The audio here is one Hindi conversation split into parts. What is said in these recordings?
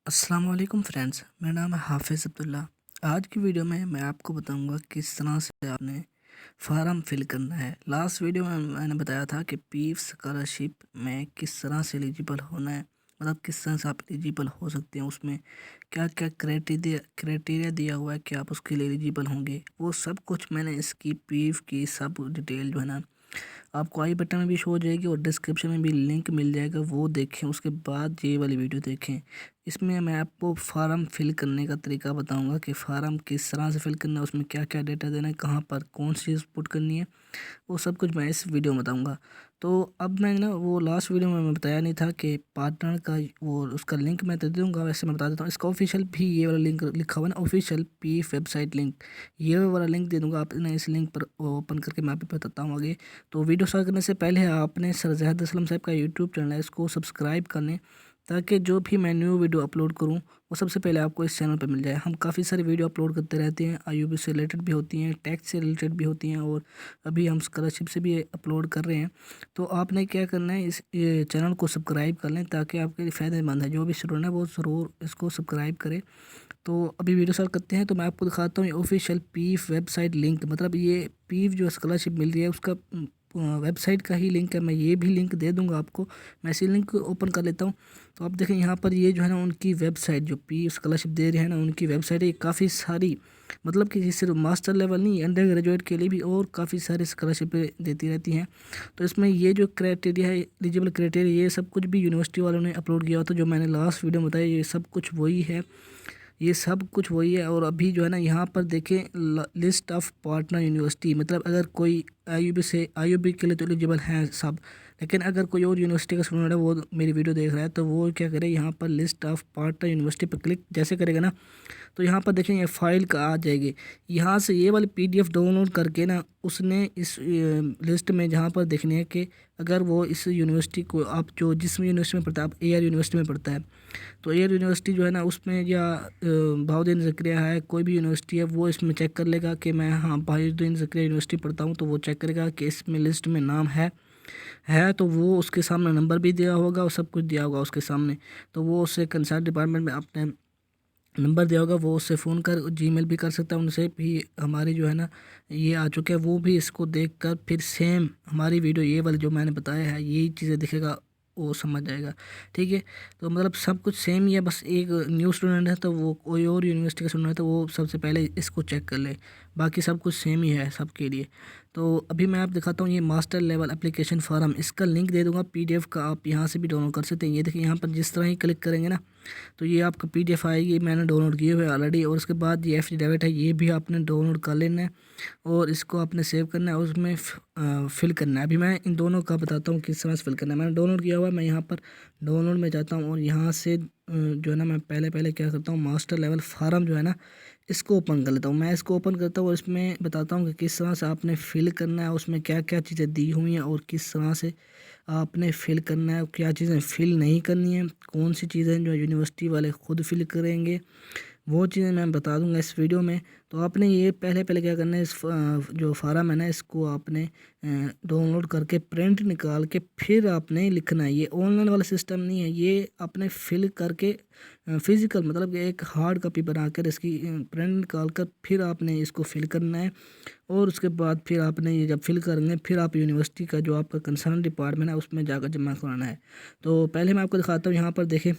अस्सलाम वालेकुम फ्रेंड्स, मेरा नाम है हाफिज़ अब्दुल्ला। आज की वीडियो में मैं आपको बताऊंगा किस तरह से आपने फार्म फिल करना है। लास्ट वीडियो में मैंने बताया था कि पीफ स्कॉलरशिप में किस तरह से एलिजिबल होना है, मतलब किस तरह से आप एलिजिबल हो सकते हैं, उसमें क्या क्या क्राइटेरिया दिया हुआ है कि आप उसके लिए एलिजिबल होंगे। वो सब कुछ मैंने इसकी पीफ की सब डिटेल जो है ना आपको आई बटन में भी शो हो जाएगी और डिस्क्रिप्शन में भी लिंक मिल जाएगा, वो देखें। उसके बाद ये वाली वीडियो देखें। इसमें मैं आपको फार्म फिल करने का तरीका बताऊंगा कि फ़ार्म किस तरह से फिल करना है, उसमें क्या क्या डेटा देना है, कहाँ पर कौन सी चीज़ पुट करनी है, वो सब कुछ मैं इस वीडियो में बताऊंगा। तो अब मैं ना वो लास्ट वीडियो में मैं बताया नहीं था कि पार्टनर का वो उसका लिंक मैं दे दूंगा, वैसे मैं बता देता हूँ। इसका ऑफिशियल भी ये वाला लिंक लिखा हुआ है ना, ऑफिशियल पीफ वेबसाइट लिंक, ये वाला लिंक दे दूंगा। आपने इस लिंक पर ओपन करके मैं आपको बताता हूँ आगे। तो वीडियो स्टार्ट करने से पहले आपने सर ज़ाहिद असलम साहब का यूट्यूब चैनल है, इसको सब्सक्राइब कर लें ताकि जो भी मैं न्यू वीडियो अपलोड करूं वो सबसे पहले आपको इस चैनल पर मिल जाए। हम काफ़ी सारी वीडियो अपलोड करते रहते हैं, आईयूबी से रिलेटेड भी होती हैं, टैक्स से रिलेटेड भी होती हैं, और अभी हम स्कॉलरशिप से भी अपलोड कर रहे हैं। तो आपने क्या करना है, इस ये चैनल को सब्सक्राइब कर लें ताकि आपके लिए फ़ायदेमंद है। जो भी स्टूडेंट है वो ज़रूर इसको सब्सक्राइब करें। तो अभी वीडियो स्टार्ट करते हैं। तो मैं आपको दिखाता हूँ ये ऑफिशियल पीफ वेबसाइट लिंक, मतलब ये पीफ जो स्कॉलरशिप मिल रही है उसका वेबसाइट का ही लिंक है। मैं ये भी लिंक दे दूंगा आपको। मैं इसी लिंक को ओपन कर लेता हूँ। तो आप देखें यहाँ पर ये जो है ना उनकी वेबसाइट, जो पीफ स्कॉलरशिप दे रहे हैं ना उनकी वेबसाइट है। काफ़ी सारी, मतलब कि सिर्फ मास्टर लेवल नहीं, अंडर ग्रेजुएट के लिए भी और काफ़ी सारी स्कॉलरशिप देती रहती हैं। तो इसमें ये जो क्राइटेरिया है, एलिजिबल क्राइटेरिया, ये सब कुछ भी यूनिवर्सिटी वालों ने अपलोड किया होता, जो मैंने लास्ट वीडियो में बताया, ये सब कुछ वही है। ये सब कुछ वही है। और अभी जो है ना यहाँ पर देखें लिस्ट ऑफ पार्टनर यूनिवर्सिटी, मतलब अगर कोई आईयूबी के लिए तो एलिजिबल हैं सब, लेकिन अगर कोई और यूनिवर्सिटी का स्टूडेंट है वो मेरी वीडियो देख रहा है तो वो क्या करे, यहाँ पर लिस्ट ऑफ पार्टनर यूनिवर्सिटी पर क्लिक जैसे करेगा ना तो यहाँ पर देखें ये फाइल का आ जाएगी। यहाँ से ये वाली पीडीएफ डाउनलोड करके ना उसने इस लिस्ट में जहाँ पर देखने है कि अगर वो इस यूनिवर्सिटी को, आप जो जिस यूनिवर्सिटी में पढ़ता है, आप एआर यूनिवर्सिटी में पढ़ता है तो एयर यूनिवर्सिटी जो है ना उसमें, या बहाउद्दीन ज़करिया है, कोई भी यूनिवर्सिटी है, वो इसमें चेक कर लेगा कि मैं हाँ बहाउद्दीन ज़करिया यूनिवर्सिटी पढ़ता हूँ, तो वो चेक करेगा कि इसमें लिस्ट में नाम है तो वो उसके सामने नंबर भी दिया होगा और सब कुछ दिया होगा उसके सामने। तो वो उससे कंसर्न डिपार्टमेंट में अपने नंबर दिया होगा, वो उससे फ़ोन कर जीमेल भी कर सकता है, उनसे भी हमारी जो है ना ये आ चुके हैं, वो भी इसको देखकर फिर सेम हमारी वीडियो ये वाली जो मैंने बताया है यही चीज़ें दिखेगा, वो समझ जाएगा। ठीक है, तो मतलब सब कुछ सेम ही है, बस एक न्यू स्टूडेंट है तो वो कोई और यूनिवर्सिटी का स्टूडेंट है तो वो सबसे पहले इसको चेक कर ले, बाकी सब कुछ सेम ही है सबके लिए। तो अभी मैं आप दिखाता हूँ ये मास्टर लेवल एप्लीकेशन फार्म, इसका लिंक दे दूँगा पीडीएफ का, आप यहाँ से भी डाउनलोड कर सकते हैं। ये देखिए यहाँ पर जिस तरह ही क्लिक करेंगे ना तो ये आपका पीडीएफ आएगी, मैंने डाउनलोड किए हुए ऑलरेडी। और उसके बाद ये एफिडेविट है, ये भी आपने डाउनलोड कर लेना है और इसको आपने सेव करना है और उसमें फिल करना है। अभी मैं इन दोनों का बताता हूँ किस तरह से फिल करना है। मैंने डाउनलोड किया हुआ है, मैं यहाँ पर डाउनलोड में जाता हूँ और यहाँ से जो है ना मैं पहले पहले क्या करता हूँ, मास्टर लेवल फार्म जो है ना इसको ओपन कर लेता हूँ। मैं इसको ओपन करता हूँ और इसमें बताता हूँ कि किस तरह से आपने फिल करना है, उसमें क्या क्या चीज़ें दी हुई हैं और किस तरह से आपने फिल करना है, क्या चीज़ें फिल नहीं करनी है, कौन सी चीज़ें जो यूनिवर्सिटी वाले ख़ुद फिल करेंगे, वो चीज़ें मैं बता दूंगा इस वीडियो में। तो आपने ये पहले पहले क्या करना है, इस जो फार्म है ना इसको आपने डाउनलोड करके प्रिंट निकाल के फिर आपने लिखना है। ये ऑनलाइन वाला सिस्टम नहीं है, ये आपने फिल करके फिज़िकल, मतलब कि एक हार्ड कॉपी बनाकर इसकी प्रिंट निकाल कर फिर आपने इसको फिल करना है। और उसके बाद फिर आपने ये जब फिल करेंगे फिर आप यूनिवर्सिटी का जो आपका कंसर्न डिपार्टमेंट है उसमें जाकर जमा कराना है। तो पहले मैं आपको दिखाता हूँ, यहाँ पर देखें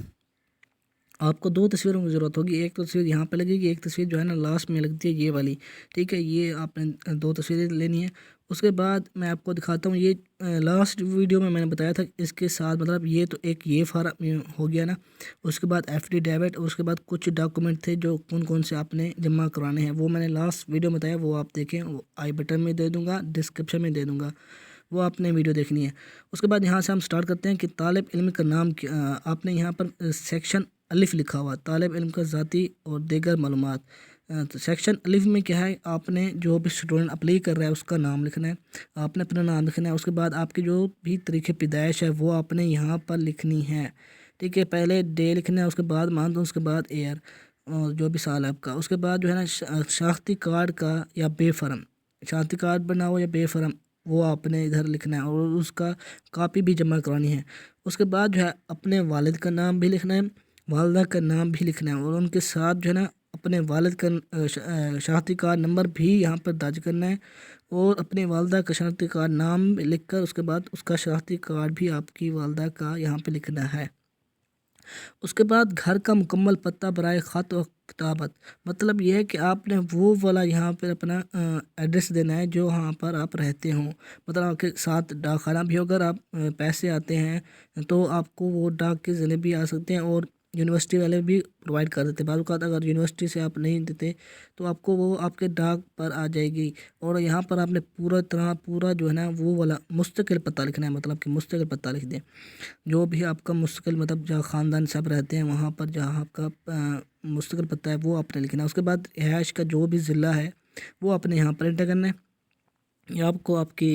आपको दो तस्वीरों की ज़रूरत होगी। एक तस्वीर यहाँ पे लगेगी, एक तस्वीर जो है ना लास्ट में लगती है ये वाली। ठीक है, ये आपने दो तस्वीरें लेनी है। उसके बाद मैं आपको दिखाता हूँ ये लास्ट वीडियो में मैंने बताया था इसके साथ, मतलब ये तो एक ये फार्म हो गया ना। उसके बाद एफिडेविट और उसके बाद कुछ डॉक्यूमेंट थे जो कौन कौन से आपने जमा कराने हैं, वो मैंने लास्ट वीडियो में बताया, वो आप देखें, वो आई बटन में दे दूँगा, डिस्क्रिप्शन में दे दूँगा, वो आपने वीडियो देखनी है। उसके बाद यहाँ से हम स्टार्ट करते हैं कि तालिब इल्म का नाम आपने यहाँ पर सेक्शन अलिफ लिखा हुआ, तालिब इल्म का ज़ाती और दीगर मालूमात। तो सेक्शन अलिफ में क्या है, आपने जो भी स्टूडेंट अप्लाई कर रहा है उसका नाम लिखना है, आपने अपना नाम लिखना है। उसके बाद आपकी जो भी तरीक़े पैदाइश है वो आपने यहाँ पर लिखनी है। ठीक है, पहले डे लिखना है, उसके बाद मंथ, उसके बाद ईयर और जो भी साल है आपका। उसके बाद जो है ना शनाख्ती कार्ड का या बेफर्म, शनाख्ती कार्ड बनाओ या बेफर्म, वो आपने इधर लिखना है और उसका कॉपी भी जमा करानी है। उसके बाद जो है अपने वालिद का नाम भी लिखना है, वालदा का नाम भी लिखना है और उनके साथ जो है ना अपने वालिद का शनाख्ती कार्ड नंबर भी यहाँ पर दर्ज करना है और अपनी वालदा का शनाख्ती कार्ड नाम लिखकर उसके बाद उसका शनाख्ती कार्ड भी आपकी वालदा का यहाँ पे लिखना है। उसके बाद घर का मुकम्मल पता बराए ख़त और किताबत, मतलब यह है कि आपने वो वाला यहाँ पर अपना एड्रेस देना है जो वहाँ पर आप रहते हों। मतलब आपके साथ डाक खाना भी हो, अगर आप पैसे आते हैं तो आपको वो डाक के ज़रिए भी आ सकते हैं और यूनिवर्सिटी वाले भी प्रोवाइड कर देते हैं। बाद वक़्त अगर यूनिवर्सिटी से आप नहीं देते तो आपको वो आपके डाक पर आ जाएगी। और यहाँ पर आपने पूरा जो है ना वो वाला मुस्तकिल पता लिखना है, मतलब कि मुस्तकिल पता लिख दें जो भी आपका मुस्तकिल, मतलब जहाँ ख़ानदान सब रहते हैं वहाँ पर जहाँ आपका मुस्तकिल पता है वो आपने लिखना है। उसके बाद रिहाइश का जो भी ज़िला है वो आपने यहाँ पर एंटर करना है। ये आपको आपकी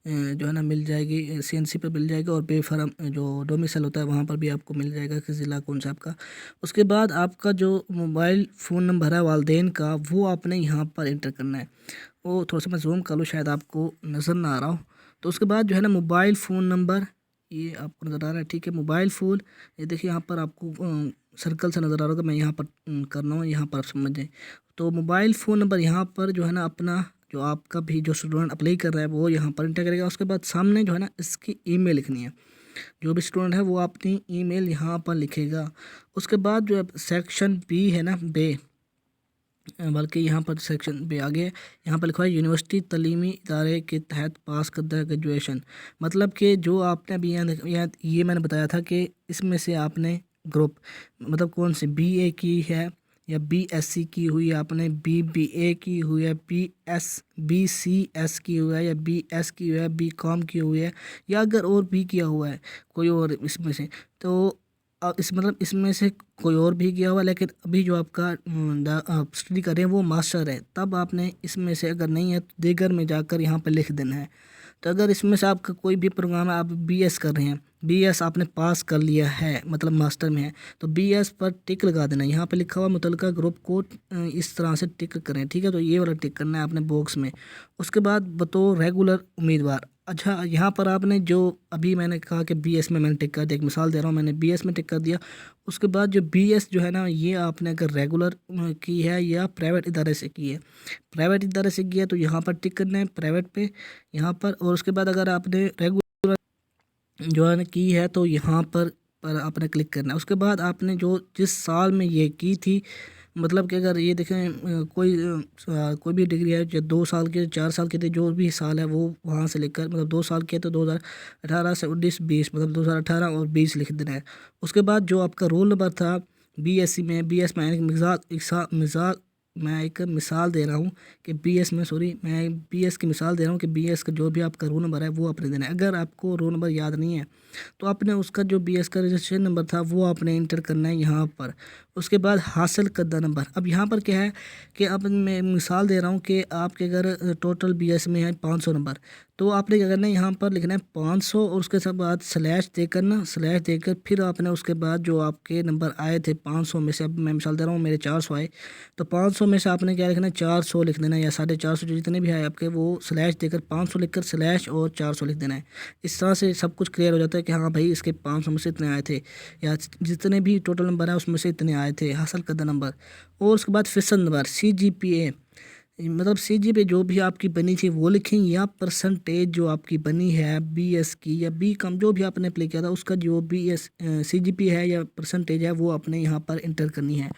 जो है ना मिल जाएगी, सीएनसी पर मिल जाएगा और बेफर्म जो डोमिसाइल होता है वहाँ पर भी आपको मिल जाएगा कि ज़िला कौन सा आपका। उसके बाद आपका जो मोबाइल फ़ोन नंबर है वालदेन का वो आपने यहाँ पर एंटर करना है। वो थोड़ा सा मैं जूम कर लूँ, शायद आपको नज़र ना आ रहा हो। तो उसके बाद जो है ना मोबाइल फ़ोन नंबर ये आपको नज़र आ रहा है, ठीक है। मोबाइल फ़ोन ये देखिए यहाँ पर आपको सर्कल से नज़र आ रहा होगा, मैं यहाँ पर कर रहा हूँ, यहाँ पर आप समझ जाएँ। तो मोबाइल फ़ोन नंबर यहाँ पर जो है ना अपना जो आपका भी जो स्टूडेंट अप्लाई कर रहा है वो यहाँ पर एंटर करेगा। उसके बाद सामने जो है ना इसकी ईमेल लिखनी है, जो भी स्टूडेंट है वो अपनी ईमेल यहाँ पर लिखेगा। उसके बाद जो सेक्शन बी है ना बल्कि यहाँ पर सेक्शन बी आगे यहाँ पर लिखा है यूनिवर्सिटी तलीमी इदारे के तहत पास करदा ग्रेजुएशन, मतलब कि जो आपने अभी यहाँ ये मैंने बताया था कि इसमें से आपने ग्रुप मतलब कौन सी बीए की है या बीएससी की हुई है, आपने बीबीए की हुई है, बीसीएस की हुआ है या बीएस की हुआ है, बीकॉम की हुई है या अगर और भी किया हुआ है कोई और इसमें से, तो इस मतलब इसमें से कोई और भी किया हुआ है लेकिन अभी जो आपका आप स्टडी कर रहे हैं वो मास्टर है, तब आपने इसमें से अगर नहीं है तो दीगर में जाकर यहाँ पर लिख देना है। तो अगर इसमें से आपका कोई भी प्रोग्राम है, आप बीएस कर रहे हैं, बीएस आपने पास कर लिया है मतलब मास्टर में है, तो बीएस पर टिक लगा देना। यहाँ पे लिखा हुआ मुतलका ग्रुप को इस तरह से टिक करें, ठीक है। तो ये वाला टिक करना है आपने बॉक्स में। उसके बाद बतौर रेगुलर उम्मीदवार, अच्छा यहाँ पर आपने जो अभी मैंने कहा कि बीएस में मैंने टिक कर दिया, एक मिसाल दे रहा हूँ, मैंने बीएस में टिक कर दिया। उसके बाद जो बीएस जो है ना ये आपने अगर रेगुलर की है या प्राइवेट इदारे से की है, प्राइवेट इदारे से की है तो यहाँ पर टिक करना है प्राइवेट पे यहाँ पर। और उसके बाद अगर आपने रेगुलर जो है ना की है तो यहाँ पर आपने क्लिक करना है। उसके बाद आपने जो जिस साल में ये की थी, मतलब कि अगर ये देखें कोई भी डिग्री है जो 2 साल के 4 साल के थे, जो भी साल है वो वहाँ से लेकर मतलब 2 साल के तो 2018 से 19-20 मतलब 2018 और 20 लिख देना है। उसके बाद जो आपका रोल नंबर था बीएससी में, बीएस में मैं एक मिसाल दे रहा हूँ कि बीएस में मैं बीएस की मिसाल दे रहा हूँ कि बीएस का जो भी आपका रोल नंबर है वो आपने देना है। अगर आपको रोल नंबर याद नहीं है तो आपने उसका जो बीएस का रजिस्ट्रेशन नंबर था वो आपने इंटर करना है यहाँ पर। उसके बाद हासिल करदा नंबर, अब यहाँ पर क्या है कि अब मैं मिसाल दे रहा हूँ कि आपके अगर टोटल बीएस में है 500 नंबर, तो आपने क्या करना है यहाँ पर लिखना है 500 और उसके बाद स्लैश देकर ना स्लैश देकर फिर आपने उसके बाद जो आपके नंबर आए थे 500 में से, अब मैं मिसाल दे रहा हूँ मेरे 400 आए तो 500 में से आपने क्या लिखना है 400 लिख देना है या 450 जो जितने भी आए आपके वो स्लैश देकर 500 लिखकर स्लैश और 400 लिख देना है। इस तरह से सब कुछ क्लियर हो जाता है कि हाँ भाई इसके 500 में से इतने आए थे या जितने भी टोटल नंबर है उसमें से इतने आए थे हासिल करदा नंबर। और उसके बाद फ़ीसद नंबर CGPA, मतलब CGPA जो भी आपकी बनी थी वो लिखें या परसेंटेज जो आपकी बनी है बीएस की या बीकॉम जो भी आपने अप्लाई किया था उसका जो BS CGPA है या परसेंटेज है वो आपने यहाँ पर इंटर करनी है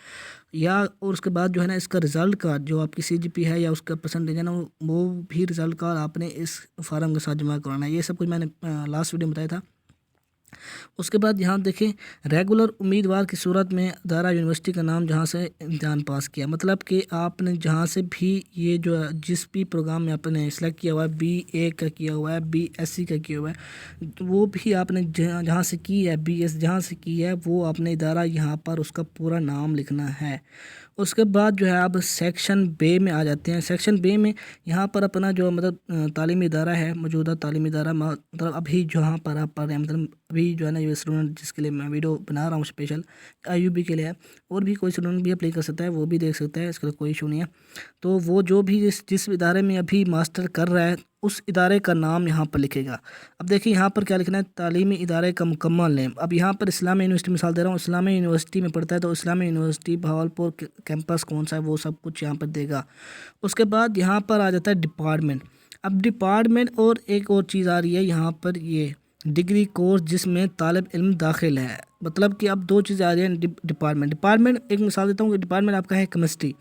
या। और उसके बाद जो है ना इसका रिज़ल्ट कार्ड जो आपकी CGPA है या उसका परसेंटेज है ना वो भी रिज़ल्ट कार्ड आपने इस फार्म के साथ जमा कराना है। ये सब कुछ मैंने लास्ट वीडियो में बताया था। उसके बाद यहाँ देखें रेगुलर उम्मीदवार की सूरत में अदारा यूनिवर्सिटी का नाम जहाँ से इम्तहान पास किया, मतलब कि आपने जहाँ से भी ये जो जिस भी प्रोग्राम में आपने सेलेक्ट किया हुआ है BA का किया हुआ है BSc का किया हुआ है वो भी आपने जहाँ से की है BS जहाँ से की है वो आपने इदारा यहाँ पर उसका पूरा नाम लिखना है। उसके बाद जो है आप सेक्शन बे में आ जाते हैं। सेक्शन बे में यहाँ पर अपना जो मतलब तालीमी इदारा है मौजूदा तालीमी इदारा मतलब अभी जहाँ पर आप पढ़ रहे हैं, मतलब अभी जो है ना ये स्टूडेंट जिसके लिए मैं वीडियो बना रहा हूँ स्पेशल IUB के लिए है, और भी कोई स्टूडेंट भी अप्लाई कर सकता है वो भी देख सकता है, इसका कोई इशू नहीं है। तो वो जो भी जिस इदारे में अभी मास्टर कर रहा है उस इदारे का नाम यहाँ पर लिखेगा। अब देखिए यहाँ पर क्या लिखना है, तालीमी इदारे का मुकम्मल नेम। अब यहाँ पर इस्लामी यूनिवर्सिटी मिसाल दे रहा हूँ, इस्लामी यूनिवर्सिटी में पढ़ता है तो इस्लामी यूनिवर्सिटी भावलपुर कैंपस कौन सा है वो सब कुछ यहाँ पर देगा। उसके बाद यहाँ पर आ जाता है डिपार्टमेंट। अब डिपार्टमेंट और एक और चीज़ आ रही है यहाँ पर, ये डिग्री कोर्स जिसमें तालिब इल्म दाखिल है। मतलब कि अब दो चीज़ें आ रही हैं। डिपार्टमेंट एक मिसाल देता हूँ कि डिपार्टमेंट आपका है केमिस्ट्री,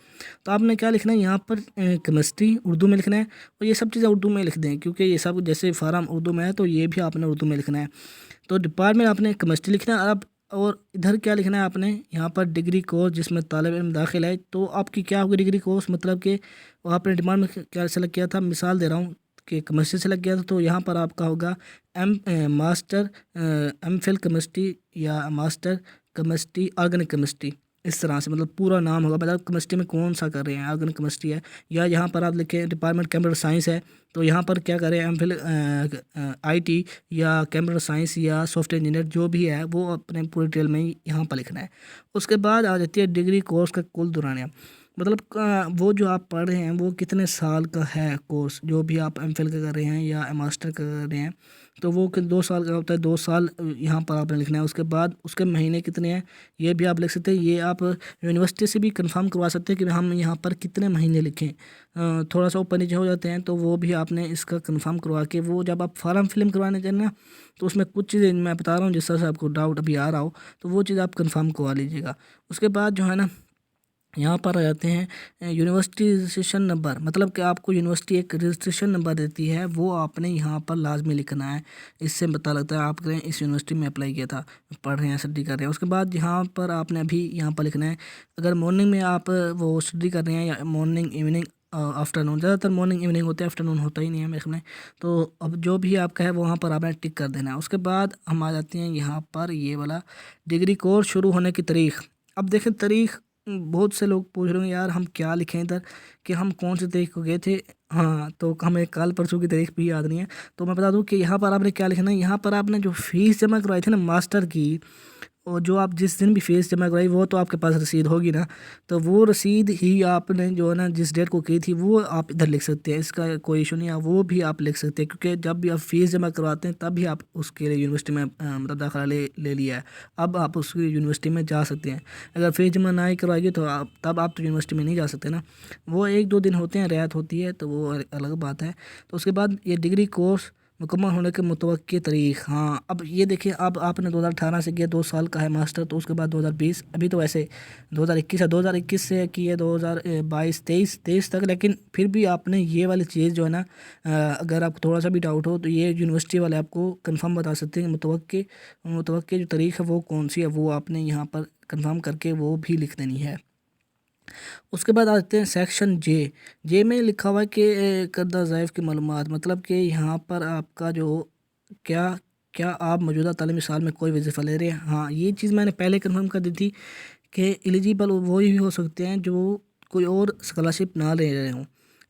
तो आपने क्या लिखना है यहाँ पर, केमिस्ट्री उर्दू में लिखना है। और ये सब चीज़ें उर्दू में लिख दें क्योंकि ये सब जैसे फार्म उर्दू में है तो ये भी आपने उर्दू में लिखना है। तो डिपार्टमेंट आपने केमिस्ट्री लिखना है। अब और इधर क्या लिखना है आपने, यहाँ पर डिग्री कोर्स जिसमें तालिब इल्म दाखिल है। तो आपकी क्या होगी डिग्री कोर्स, मतलब कि आपने डिपार्टमेंट क्या सेलेक्ट किया था, मिसाल दे रहा हूँ कि केमिस्ट्री सेलेक्ट किया था तो यहाँ पर आपका होगा मास्टर एमफिल केमिस्ट्री या मास्टर केमिस्ट्री ऑर्गेनिक केमिस्ट्री, इस तरह से मतलब पूरा नाम होगा। मतलब केमिस्ट्री में कौन सा कर रहे हैं, ऑर्गेनिक केमिस्ट्री है। या यहाँ पर आप लिखें डिपार्टमेंट कंप्यूटर साइंस है तो यहाँ पर क्या करें, एमफिल आईटी या कंप्यूटर साइंस या सॉफ्टवेयर इंजीनियर जो भी है वो अपने पूरे डिटेल में यहाँ पर लिखना है। उसके बाद आ जाती है डिग्री कोर्स का कुल दौरानिया। मतलब वो जो आप पढ़ रहे हैं वो कितने साल का है कोर्स, जो भी आप एमफिल का कर रहे हैं या मास्टर का कर रहे हैं तो वो 2 साल का होता है। 2 साल यहाँ पर आपने लिखना है। उसके बाद उसके महीने कितने हैं ये भी आप लिख सकते हैं। ये आप यूनिवर्सिटी से भी कंफर्म करवा सकते हैं कि हम यहाँ पर कितने महीने लिखें। थोड़ा सा ऊपर नीचे हो जाते हैं तो वो भी आपने इसका कंफर्म करवा के, वो जब आप फॉर्म फिल करवाने जाए ना तो उसमें कुछ चीज़ें मैं बता रहा हूँ जिस तरह से आपको डाउट अभी आ रहा हो तो वो चीज़ आप कंफर्म करवा लीजिएगा। उसके बाद जो है ना यहाँ पर आ जाते हैं यूनिवर्सिटी रजिस्ट्रेशन नंबर। मतलब कि आपको यूनिवर्सिटी एक रजिस्ट्रेशन नंबर देती है, वो आपने यहाँ पर लाजमी लिखना है। इससे पता लगता है आपने इस यूनिवर्सिटी में अप्लाई किया था, पढ़ रहे हैं स्टडी कर रहे हैं। उसके बाद यहाँ पर आपने अभी यहाँ पर लिखना है, अगर मॉर्निंग में आप वो स्टडी कर रहे हैं या मॉर्निंग इवनिंग आफ्टरनून, ज़्यादातर मॉर्निंग इवनिंग होते हैं, आफ्टरनून होता ही नहीं है मेरे में। तो अब जो भी आपका है वहाँ पर आपने टिक कर देना है। उसके बाद हम आ जाते हैं यहाँ पर ये वाला डिग्री कोर्स शुरू होने की तारीख। अब देखें तारीख, बहुत से लोग पूछ रहे हैं यार हम क्या लिखें इधर कि हम कौन सी तारीख को गए थे। हाँ तो हमें कल परसों की तारीख भी याद नहीं है। तो मैं बता दूं कि यहाँ पर आपने क्या लिखना है, यहाँ पर आपने जो फीस जमा करवाई थी ना मास्टर की, और जो आप जिस दिन भी फीस जमा करवाई वो तो आपके पास रसीद होगी ना, तो वो रसीद ही आपने जो है ना जिस डेट को की थी वो आप इधर लिख सकते हैं। इसका कोई इशू नहीं है, वो भी आप लिख सकते हैं क्योंकि जब भी आप फीस जमा करवाते हैं तब भी आप उसके लिए यूनिवर्सिटी में मतलब दाखिला ले लिया है, अब आप उस यूनिवर्सिटी में जा सकते हैं। अगर फीस जमा ना ही करवाएगी तो तब आप तो यूनिवर्सिटी में नहीं जा सकते ना। वो 1-2 दिन होते हैं, रियायत होती है तो वो अलग बात है। तो उसके बाद ये डिग्री कोर्स मुकम्मल होने के मुतवक्की तारीख। हाँ अब ये देखिए, अब आपने 2018 से किया, 2 साल का है मास्टर, तो उसके बाद 2020, अभी तो वैसे 2021 है, 2021 से किए 2022 23 तक। लेकिन फिर भी आपने ये वाली चीज़ जो है ना, अगर आपको थोड़ा सा भी डाउट हो तो ये यूनिवर्सिटी वाले आपको कंफर्म बता सकते हैं। मुतवक्की जो तारीख है वो कौन सी है, वो आपने यहाँ पर कंफर्म करके वो भी लिख देनी है। उसके बाद आते हैं सेक्शन जे में लिखा हुआ है कि करदा ज़ाइफ़ की मालूमात। मतलब कि यहाँ पर आपका जो क्या क्या आप मौजूदा तालीमी साल में कोई वजीफ़ा ले रहे हैं। हाँ ये चीज़ मैंने पहले कंफर्म कर दी थी कि एलिजिबल वो ही हो सकते हैं जो कोई और स्कॉलरशिप ना ले रहे हों।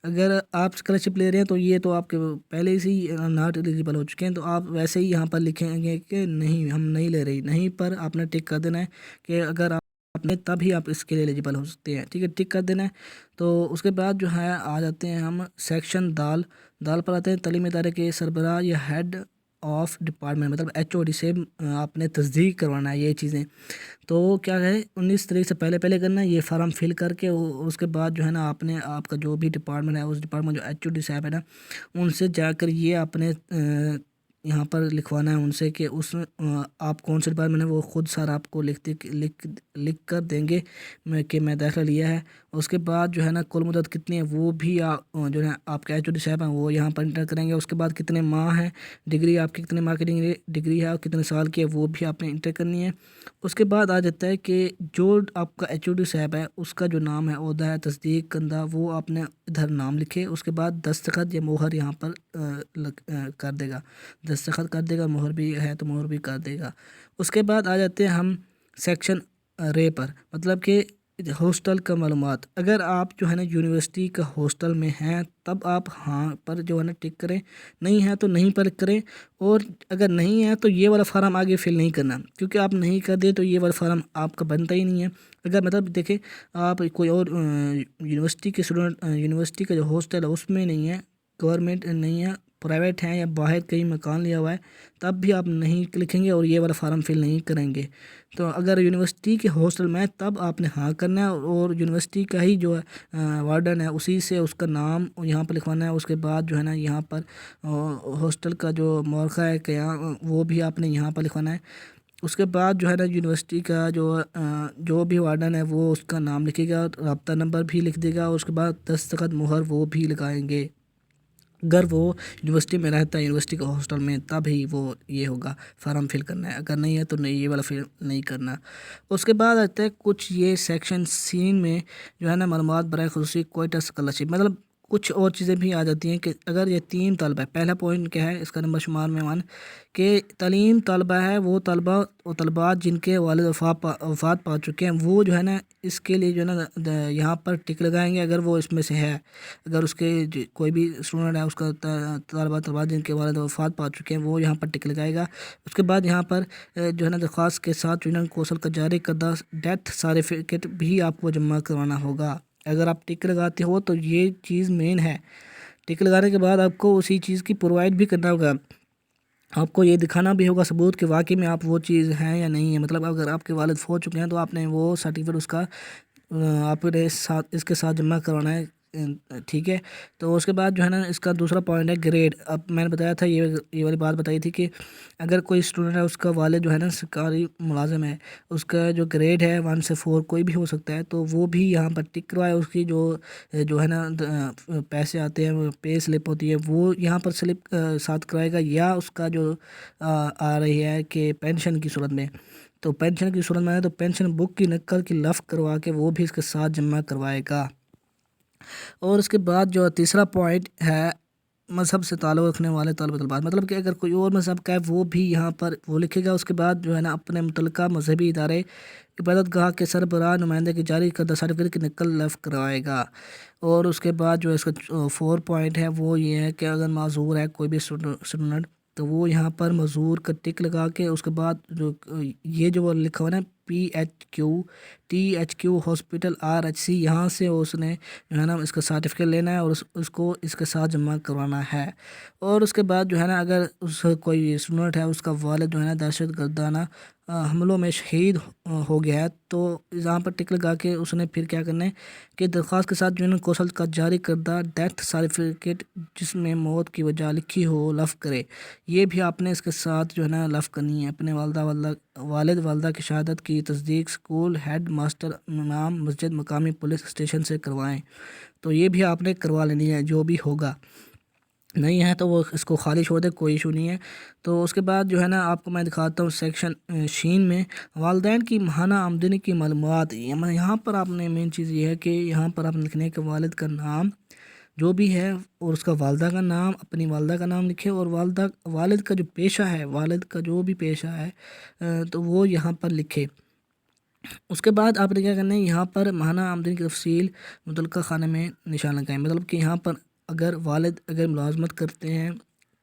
अगर आप स्कॉलरशिप ले रहे हैं तो ये तो आपके पहले से ही नॉट एलिजिबल हो चुके हैं, तो आप वैसे ही यहाँ पर लिखेंगे कि नहीं हम नहीं ले रही, नहीं पर आपने टिक कर देना है कि अगर आपने तभी आप इसके लिए एलिजिबल हो सकते हैं। ठीक है, टिक कर देना है। तो उसके बाद जो है आ जाते हैं हम सेक्शन दाल पर आते हैं। तालीमी इदारे के सरबराह या हेड ऑफ डिपार्टमेंट मतलब HOD से आपने तस्दीक करवाना है ये चीज़ें। तो क्या है 19 तारीख से पहले पहले करना है ये फार्म फिल करके। उसके बाद जो है ना आपने आपका जो भी डिपार्टमेंट है उस डिपार्टमेंट जो HOD साहब है ना उनसे जाकर ये आपने यहाँ पर लिखवाना है उनसे कि आप कौन से डिपार्टमेंट है, वो खुद सर आपको लिख कर देंगे कि मैं दाखिला लिया है। उसके बाद जो है ना कुल मुद्दत कितनी है वो भी जो है आपके HOD साहब हैं वो यहाँ पर इंटर करेंगे। उसके बाद कितने माह हैं, डिग्री आपकी कितने माह की डिग्री है और कितने साल की है वो भी आपने इंटर करनी है। उसके बाद आ जाता है कि जो आपका HOD साहब है उसका जो नाम है, ओहदा है, तस्दीक कंदा, वो आपने इधर नाम लिखे। उसके बाद दस्तखत या मोहर यहाँ पर कर देगा, दस्तखत कर देगा, मोहर भी है तो मोहर भी कर देगा। उसके बाद आ जाते हैं हम सेक्शन रे पर, मतलब कि हॉस्टल का मालूमात। अगर आप जो है ना यूनिवर्सिटी का हॉस्टल में हैं तब आप हाँ पर जो है ना टिक करें, नहीं है तो नहीं पर करें। और अगर नहीं है तो ये वाला फार्म आगे फिल नहीं करना, क्योंकि आप नहीं कर दे तो ये वाला फार्म आपका बनता ही नहीं है। अगर मतलब देखें आप कोई और यूनिवर्सिटी के स्टूडेंट यूनिवर्सिटी का जो हॉस्टल है उसमें नहीं है गवर्नमेंट नहीं है, प्राइवेट हैं या बाहर कहीं मकान लिया हुआ है, तब भी आप नहीं लिखेंगे और ये वाला फार्म फिल नहीं करेंगे। तो अगर यूनिवर्सिटी के हॉस्टल में तब आपने हाँ करना है और यूनिवर्सिटी का ही जो है वार्डन है उसी से उसका नाम यहाँ पर लिखवाना है। उसके बाद जो है ना यहाँ पर हॉस्टल का जो मौका है क्या वो भी आपने यहाँ पर लिखवाना है। उसके बाद जो है ना यूनिवर्सिटी का जो भी वार्डन है वो उसका नाम लिखेगा, रब्ता नंबर भी लिख देगा और उसके बाद दस्तखत मुहर वो भी लगाएंगे। अगर वो यूनिवर्सिटी में रहता है, यूनिवर्सिटी के हॉस्टल में, तब ही वो ये होगा फार्म फिल करना है, अगर नहीं है तो नहीं, ये वाला फिल नहीं करना। उसके बाद आते हैं कुछ ये सेक्शन सीन में जो है ना मालूमात बराए खुसूसी कोयटा स्कॉलरशिप, मतलब कुछ और चीज़ें भी आ जाती हैं कि अगर ये 3 तलबा है। पहला पॉइंट क्या है इसका नंबर शुमार में वन कि तलीम तलबा है वो तलबा और तलबात जिनके वालिद वफ़ात पा चुके हैं, वो जो है ना इसके लिए जो है ना यहाँ पर टिक लगाएंगे अगर वो इसमें से है। अगर उसके कोई भी स्टूडेंट है उसका तलबात जिनके वालिद वफ़ात पा चुके हैं वो यहाँ पर टिक लगाएगा। उसके बाद यहाँ पर जो है ना दरख्वास्त के साथ यूनियन कौंसिल का जारी करदा डेथ सर्टिफिकेट भी आपको जमा करवाना होगा। अगर आप टिक लगाते हो तो ये चीज़ मेन है। टिक लगाने के बाद आपको उसी चीज़ की प्रोवाइड भी करना होगा, आपको ये दिखाना भी होगा सबूत कि वाकई में आप वो चीज़ हैं या नहीं है। मतलब अगर आपके वालिद फौत चुके हैं तो आपने वो सर्टिफिकेट उसका आपने साथ इसके साथ जमा करवाना है, ठीक है। तो उसके बाद जो है ना इसका दूसरा पॉइंट है ग्रेड। अब मैंने बताया था ये वाली बात बताई थी कि अगर कोई स्टूडेंट है उसका वालिद जो है ना सरकारी मुलाजिम है, उसका जो ग्रेड है 1 से 4 कोई भी हो सकता है, तो वो भी यहाँ पर टिक करवाए। उसकी जो है ना पैसे आते हैं, पे स्लिप होती है, वो यहाँ पर स्लिप साथ कराएगा, या उसका जो आ रही है कि पेंशन की सूरत में, तो पेंशन की सूरत में है तो पेंशन बुक की नकल की लफ करवा के वो भी इसके साथ जमा करवाएगा। और उसके बाद जो तीसरा पॉइंट है मज़हब से ताल्लुक़ रखने वाले तलबात, मतलब कि अगर कोई और मज़हब का है वो भी यहाँ पर वो लिखेगा। उसके बाद जो है ना अपने मुतल्लिका मजहबी इदारे इबादतगाह के सरबराह नुमाइंदे की जारी करदा सर्टिफिकेट की नकल लफ करवाएगा। और उसके बाद जो इसका 4 पॉइंट है वो ये है कि अगर माजूर है कोई भी स्टूडेंट तो वो यहाँ पर मजूर का टिक लगा के उसके बाद जो ये जो लिखा हुआ है ना PHQ हॉस्पिटल RHC, यहाँ से उसने जो है ना इसका सर्टिफिकेट लेना है और उसको इसके साथ जमा करवाना है। और उसके बाद जो है ना अगर उस कोई स्टूडेंट है उसका वालिद जो है ना दहशत गर्दाना हमलों में शहीद हो गया है, तो यहाँ पर टिक लगा के उसने फिर क्या करना है कि दरख्वास्त के साथ यूनियन कौंसिल का जारी करदा डेथ सर्टिफिकेट जिसमें मौत की वजह लिखी हो लफ करे। ये भी आपने इसके साथ जो है ना लफ करनी है। अपने वालिद वालदा की शहादत की तस्दीक स्कूल हेड मास्टर इमाम मस्जिद मकामी पुलिस स्टेशन से करवाएं। तो ये भी आपने करवा लेनी है, जो भी होगा। नहीं है तो वो इसको खाली छोड़ दे, कोई इशू नहीं है। तो उसके बाद जो है ना आपको मैं दिखाता हूँ सेक्शन शीन में वालदैन की माहाना आमदनी की मालूमात। यहाँ पर आपने मेन चीज़ ये है कि यहाँ पर आप लिखने के वालिद का नाम जो भी है और उसका वालदा का नाम, अपनी वालदा का नाम लिखे और वालिद का जो पेशा है, वालिद का जो भी पेशा है तो वो यहाँ पर लिखे। उसके बाद आपने क्या करना है, यहाँ पर माहाना आमदनी की तफसील मुतल्लिका खाने में निशान लगाएं। मतलब कि यहाँ पर अगर वालिद अगर मुलाजमत करते हैं,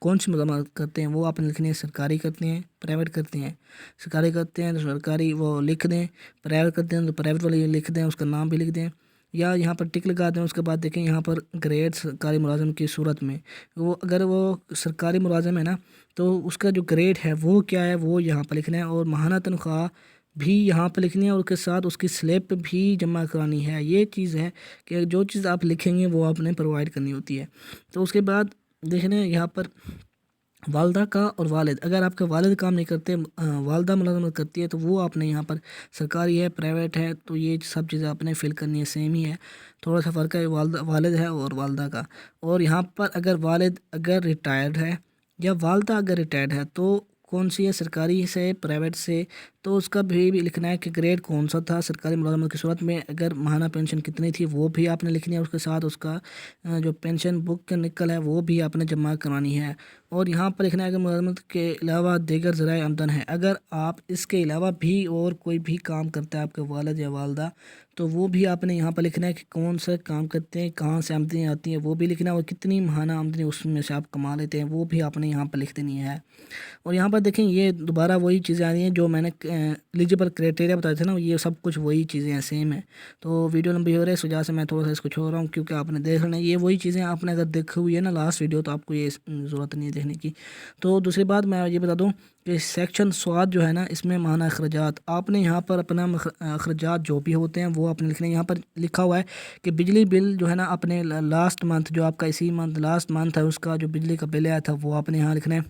कौन सी मुलाजमत करते हैं वो आपने लिखनी है। सरकारी करते हैं, प्राइवेट करते हैं। सरकारी करते हैं तो सरकारी वो लिख दें, प्राइवेट करते हैं तो प्राइवेट वाले लिख दें, उसका नाम भी लिख दें या यहाँ पर टिक लगा दें। उसके बाद देखें यहाँ पर ग्रेड सरकारी मुलाजिम की सूरत में वो अगर वो सरकारी मुलाजिम है ना तो उसका जो ग्रेड है वो क्या है वो यहाँ पर लिखना है और माहाना तनख्वाह भी यहाँ पर लिखनी है और उसके साथ उसकी स्लिप भी जमा करानी है। ये चीज़ है कि जो चीज़ आप लिखेंगे वो आपने प्रोवाइड करनी होती है। तो उसके बाद देखने यहाँ पर वालदा का और वालिद, अगर आपके वालिद काम नहीं करते, वालदा मुलाजमत करती है तो वो आपने यहाँ पर सरकारी है प्राइवेट है तो ये सब चीज़ें आपने फिल करनी है। सेम ही है, थोड़ा सा फ़र्क है वालिद है और वालदा का। और यहाँ पर अगर वालिद अगर रिटायर्ड है या वालदा अगर रिटायर्ड है तो कौन सी है, सरकारी से प्राइवेट से, तो उसका भी लिखना है कि ग्रेड कौन सा था सरकारी मुलाजमत की सूरत में, अगर माहाना पेंशन कितनी थी वो भी आपने लिखनी है। उसके साथ उसका जो पेंशन बुक का निकल है वो भी आपने जमा करवानी है। और यहाँ पर लिखना है कि मुलाजमत के अलावा दीगर ज़राए आमदन है, अगर आप इसके अलावा भी और कोई भी काम करता है आपके वालिद या वालदा तो वो भी आपने यहाँ पर लिखना है कि कौन सा काम करते हैं, कहाँ से आमदनी आती है वो भी लिखना है और कितनी माहाना आमदनी उसमें से आप कमा लेते हैं वो भी आपने यहाँ पर लिख देनी है। और यहाँ पर देखें ये दोबारा वही चीज़ें आ रही हैं जो मैंने एलिजिबल क्राइटेरिया बताए थे ना, ये सब कुछ वही चीज़ें हैं, सेम है। तो वीडियो लंबी हो रही है, इस वजह से मैं थोड़ा सा इसको छोड़ रहा हूँ, क्योंकि आपने देख लेना ये वही चीज़ें आपने अगर देखी हुई है ना लास्ट वीडियो, तो आपको ये ज़रूरत नहीं है देखने की। तो दूसरी बात मैं ये बता दूँ कि सेक्शन स्वाद जो है ना, इसमें माना अखराजात, आपने यहाँ पर अपना अखराजात जो भी होते हैं वो आपने लिखने। यहाँ पर लिखा हुआ है कि बिजली बिल जो है ना अपने लास्ट मंथ, जो आपका इसी मंथ लास्ट मंथ है, उसका जो बिजली का बिल आया था वो आपने यहाँ लिखना है।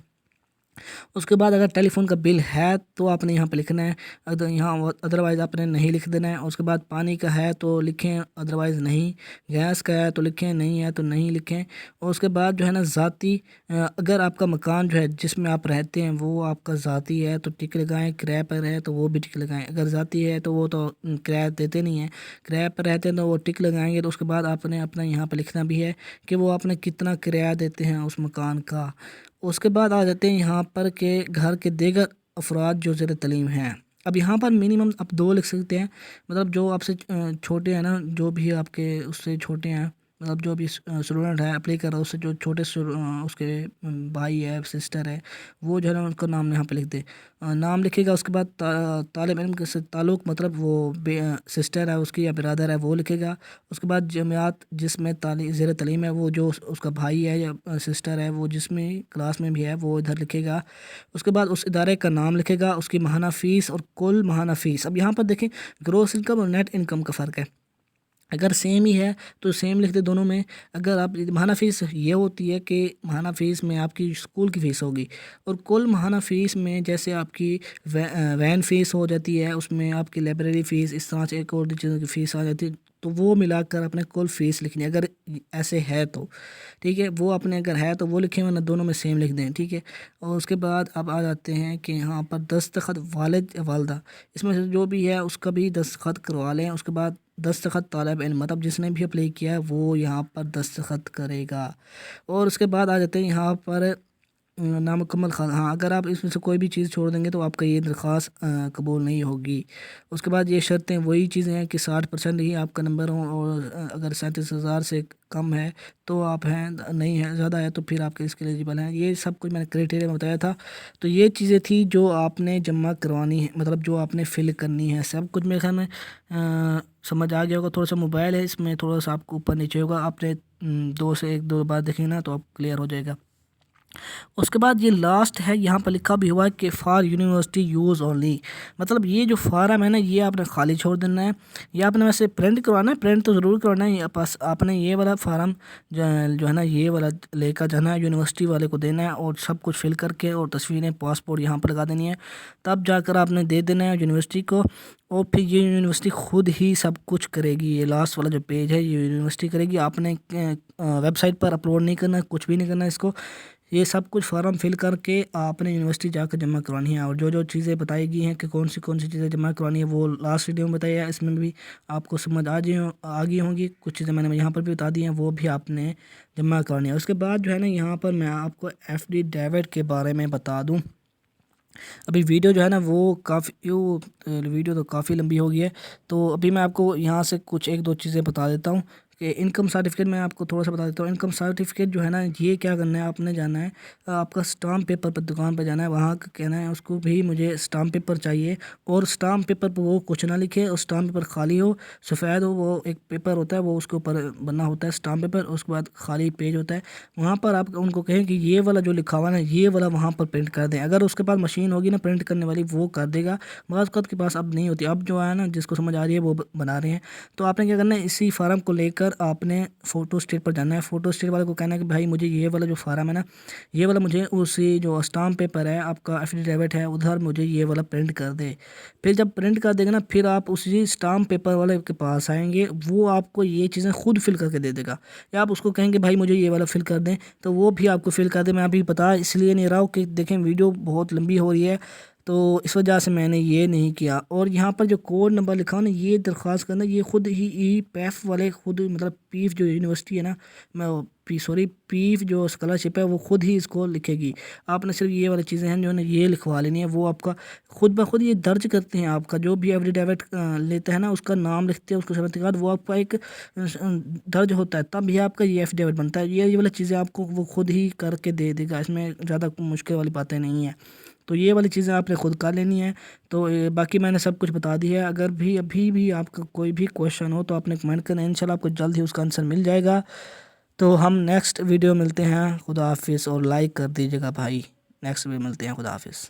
उसके बाद अगर टेलीफोन का बिल है तो आपने यहाँ पे लिखना है, अगर यहाँ अदरवाइज़ आपने नहीं लिख देना है। उसके बाद पानी का है तो लिखें, अदरवाइज़ नहीं। गैस का है तो लिखें, नहीं है तो नहीं लिखें। और उसके बाद जो है ना ज़ाती, अगर आपका मकान जो है जिसमें आप रहते हैं वो आपका ज़ाती है तो टिक लगाएं, किराए पर है तो वो भी टिक लगाएं। अगर ज़ाती है तो वो तो किराया देते नहीं हैं, किराए पर रहते हैं तो वो टिक लगाएंगे। तो उसके बाद आपने अपना यहाँ पर लिखना भी है कि वो आपने कितना किराया देते हैं उस मकान का। उसके बाद आ जाते हैं यहाँ पर के घर के दीगर अफराद जो ज़ेर तलीम हैं। अब यहाँ पर मिनिमम आप 2 लिख सकते हैं, मतलब जो आपसे छोटे हैं ना, जो भी आपके उससे छोटे हैं, मतलब जो भी स्टूडेंट है अप्लाई कर रहा है, उससे जो छोटे उसके भाई है, सिस्टर है, वो जो है ना उनका नाम यहाँ पे लिख दे। नाम लिखेगा। उसके बाद तालिब इल्म के से ताल्लुक़, मतलब वो सिस्टर है उसकी या बिरादर है, वो लिखेगा। उसके बाद जमात जिसमें ज़ेर तलीम है, वो जो उसका भाई है या सिस्टर है, वो जिसमें क्लास में भी है, वो इधर लिखेगा। उसके बाद उस इदारे का नाम लिखेगा, उसकी माहाना फ़ीस और कुल माहाना फ़ीस। अब यहाँ पर देखें, ग्रॉस इनकम और नेट इनकम का फ़र्क है। अगर सेम ही है तो सेम लिख दे दोनों में। अगर आप माहाना फ़ीस ये होती है कि माहाना फ़ीस में आपकी स्कूल की फ़ीस होगी, और कुल माहाना फ़ीस में जैसे आपकी वैन फ़ीस हो जाती है, उसमें आपकी लाइब्रेरी फ़ीस, इस तरह से एक और चीज़ों की फ़ीस आ जाती है। तो वो मिलाकर अपने कुल फ़ीस लिखनी है, अगर ऐसे है तो ठीक है। वो अपने अगर है तो वो लिखें, वरना दोनों में सेम लिख दें, ठीक है। और उसके बाद अब आ जाते हैं कि यहाँ पर दस्तखत वालिद या वालदा, इसमें से जो भी है उसका भी दस्तखत करवा लें। उसके बाद दस्तखत तालिब इल्म, मतलब जिसने भी अप्लाई किया है वो यहाँ पर दस्तखत करेगा। और उसके बाद आ जाते हैं यहाँ पर नामुकम्मल हाँ, अगर आप इसमें से कोई भी चीज़ छोड़ देंगे तो आपका ये दरख्वास्त कबूल नहीं होगी। उसके बाद ये शर्तें वही चीज़ें हैं कि 60% ही आपका नंबर हो, और अगर 37,000 से कम है तो आप हैं, नहीं है ज़्यादा है तो फिर आपके इसके एलिजिबल हैं। ये सब कुछ मैंने क्राइटेरिया में बताया था। तो ये चीज़ें थी जो आपने जमा करवानी है, मतलब जो आपने फिल करनी है। सब कुछ मेरे ख्याल में समझ आ गया होगा। थोड़ा सा मोबाइल है, इसमें थोड़ा सा आपको ऊपर नीचे होगा, आपने 2 बार देखेंगे ना तो आप क्लियर हो जाएगा। उसके बाद ये लास्ट है, यहाँ पर लिखा भी हुआ है कि फॉर यूनिवर्सिटी यूज़ ओनली, मतलब ये जो फार्म है ना ये आपने खाली छोड़ देना है। ये आपने वैसे प्रिंट करवाना है, प्रिंट तो ज़रूर करवाना है। बस आपने ये वाला फार्म जो है ना ये वाला लेकर जाना है, यूनिवर्सिटी वाले को देना है, और सब कुछ फिल करके और तस्वीरें पासपोर्ट यहाँ पर लगा देनी है। तब जाकर आपने दे देना है यूनिवर्सिटी को, और फिर ये यूनिवर्सिटी खुद ही सब कुछ करेगी। ये लास्ट वाला जो पेज है ये यूनिवर्सिटी करेगी, आपने वेबसाइट पर अपलोड नहीं करना, कुछ भी नहीं करना इसको। ये सब कुछ फॉर्म फिल करके आपने यूनिवर्सिटी जाकर जमा करवानी है। और जो जो चीज़ें बताई गई हैं कि कौन सी चीज़ें जमा करवानी है वो लास्ट वीडियो में बताया है, इसमें भी आपको समझ आ गई होंगी। कुछ चीज़ें मैंने यहाँ पर भी बता दी हैं, वो भी आपने जमा करवानी है। उसके बाद जो है ना यहाँ पर मैं आपको FD डेबिट के बारे में बता दूँ। अभी वीडियो जो है ना वो वीडियो तो काफ़ी लंबी हो गई है, तो अभी मैं आपको यहाँ से कुछ 1-2 चीज़ें बता देता हूँ कि इनकम सर्टिफिकेट मैं आपको थोड़ा सा बता देता हूँ। इनकम सर्टिफिकेट जो है ना ये क्या करना है, आपने जाना है आपका स्टाम्प पेपर पर दुकान पर जाना है, वहाँ कहना है उसको भी मुझे स्टाम्प पेपर चाहिए। और स्टाम्प पेपर पर वो कुछ ना लिखे, और स्टाम्प पेपर खाली हो, सफ़ेद हो, वो एक पेपर होता है वो उसके ऊपर बनना होता है स्टाम्प पेपर। उसके बाद खाली पेज होता है, वहाँ पर आप उनको कहें कि ये वाला जो लिखा हुआ है ना ये वाला वहाँ पर प्रिंट कर दें। अगर उसके पास मशीन होगी ना प्रिंट करने वाली वो कर देगा, बाज़ औक़ात के पास अब नहीं होती। अब जो है ना जिसको समझ आ रही है वो बना रहे हैं। तो आपने क्या करना है, इसी फार्म को लेकर आपने फ़ोटो स्टेट पर जाना है। फ़ोटो स्टेट वाले को कहना है कि भाई मुझे ये वाला जो फार्म है ना ये वाला मुझे उसी जो स्टाम्प पेपर है आपका एफिडेविट है उधर मुझे ये वाला प्रिंट कर दे। फिर जब प्रिंट कर देगा ना फिर आप उसी स्टाम्प पेपर वाले के पास आएंगे, वो आपको ये चीज़ें खुद फिल करके दे देगा, या आप उसको कहेंगे भाई मुझे ये वाला फिल कर दें तो वो भी आपको फिल कर दे। मैं अभी बता इसलिए नहीं रहा हूँ कि देखें वीडियो बहुत लंबी हो रही है, तो इस वजह से मैंने ये नहीं किया। और यहाँ पर जो कोड नंबर लिखा हो ना ये दरख्वास्त करना ये खुद ही PEF वाले खुद मतलब पीफ जो यूनिवर्सिटी है ना, मैं पीफ जो स्कॉलरशिप है वो खुद ही इसको लिखेगी। आपने सिर्फ ये वाली चीज़ें हैं जो है ये लिखवा लेनी है, वो आपका खुद ब खुद ये दर्ज करते हैं। आपका जो भी एफिडेविट लेता है ना उसका नाम लिखते हैं, उसको सर्टिफिकेट वो आपका एक दर्ज होता है, तब भी आपका ये एफिडेविट बनता है। ये वाली चीज़ें आपको वो खुद ही करके दे देगा, इसमें ज़्यादा मुश्किल वाली बातें नहीं है। तो ये वाली चीज़ें आपने खुद कर लेनी है। तो बाकी मैंने सब कुछ बता दी है। अगर भी अभी भी आपका कोई भी क्वेश्चन हो तो आपने कमेंट करना, इंशाल्लाह आपको जल्द ही उसका आंसर मिल जाएगा। तो हम नेक्स्ट वीडियो मिलते हैं। खुदा हाफिज़ और लाइक कर दीजिएगा भाई। नेक्स्ट वीडियो मिलते हैं। खुदा हाफिज़।